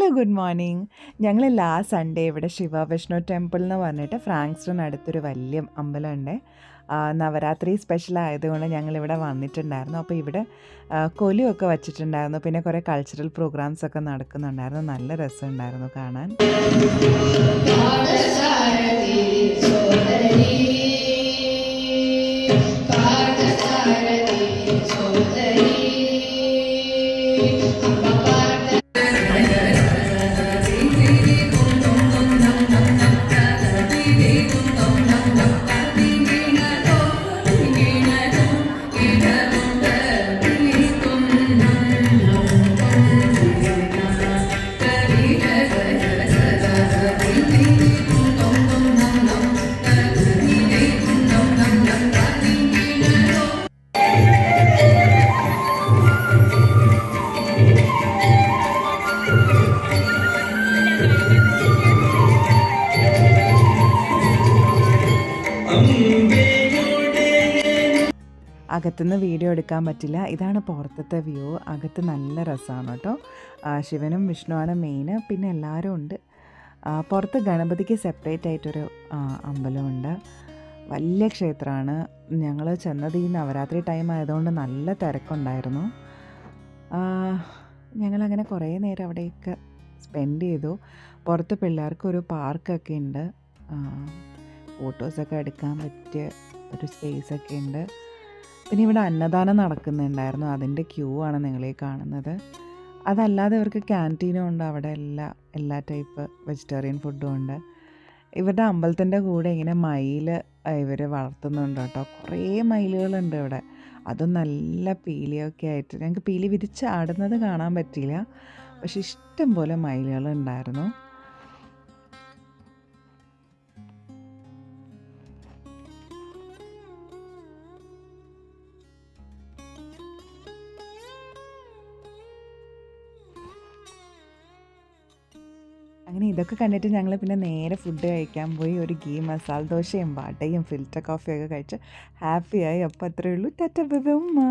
Hello good morning. ഞങ്ങൾ last Sunday ഇവിടെ Shiva Vishnu temple എന്ന് പറഞ്ഞിട്ട് ഫ്രാങ്ക്സ്റ്റണിനടുത്തൊരു വലിയ അമ്പലമുണ്ട്. നവരാത്രി സ്പെഷ്യൽ ആയതുകൊണ്ട് ഞങ്ങളിവിടെ വന്നിട്ടുണ്ടായിരുന്നു. അപ്പോൾ ഇവിടെ കൊലുവൊക്കെ വച്ചിട്ടുണ്ടായിരുന്നു. പിന്നെ കുറേ കൾച്ചറൽ പ്രോഗ്രാംസ് ഒക്കെ നടക്കുന്നുണ്ടായിരുന്നു. നല്ല രസമുണ്ടായിരുന്നു കാണാൻ. അകത്തുനിന്ന് വീഡിയോ എടുക്കാൻ പറ്റില്ല. ഇതാണ് പുറത്തത്തെ വ്യൂ. അകത്ത് നല്ല രസമാണ് കേട്ടോ. ശിവനും വിഷ്ണുവാണ് മെയിൻ. പിന്നെ എല്ലാവരും ഉണ്ട്. പുറത്ത് ഗണപതിക്ക് സെപ്പറേറ്റ് ആയിട്ടൊരു അമ്പലമുണ്ട്. വലിയ ക്ഷേത്രമാണ്. ഞങ്ങൾ ചെന്നത് ഈ നവരാത്രി ടൈം ആയതുകൊണ്ട് നല്ല തിരക്കുണ്ടായിരുന്നു. ഞങ്ങളങ്ങനെ കുറേ നേരം അവിടെയൊക്കെ സ്പെൻഡ് ചെയ്തു. പുറത്ത് പിള്ളേർക്കൊരു പാർക്കൊക്കെ ഉണ്ട്. ഫോട്ടോസൊക്കെ എടുക്കാൻ പറ്റിയ ഒരു സ്പേസൊക്കെ ഉണ്ട്. പിന്നെ ഇവിടെ അന്നദാനം നടക്കുന്നുണ്ടായിരുന്നു. അതിൻ്റെ ക്യൂ ആണ് നിങ്ങളീ കാണുന്നത്. അതല്ലാതെ ഇവർക്ക് ക്യാൻറ്റീനും ഉണ്ട്. അവിടെ എല്ലാ ടൈപ്പ് വെജിറ്റേറിയൻ ഫുഡും ഉണ്ട്. ഇവരുടെ അമ്പലത്തിൻ്റെ കൂടെ ഇങ്ങനെ മയിൽ ഇവർ വളർത്തുന്നുണ്ട് കേട്ടോ. കുറേ മയിലുകളുണ്ട് ഇവിടെ. അതും നല്ല പീലിയൊക്കെ ആയിട്ട്. ഞങ്ങൾക്ക് പീലി വിരിച്ച് ആടുന്നത് കാണാൻ പറ്റിയില്ല. പക്ഷെ ഇഷ്ടം പോലെ മയിലുകളുണ്ടായിരുന്നു. അങ്ങനെ ഇതൊക്കെ കണ്ടിട്ട് ഞങ്ങൾ പിന്നെ നേരെ ഫുഡ് കഴിക്കാൻ പോയി. ഒരു ഗീ മസാല ദോശയും വടയും ഫിൽറ്റർ കോഫിയൊക്കെ കഴിച്ച് ഹാപ്പിയായി. അപ്പോൾ അത്രയേ ഉള്ളൂ. ടാറ്റ ബൈ ബൈ ഉമ്മ.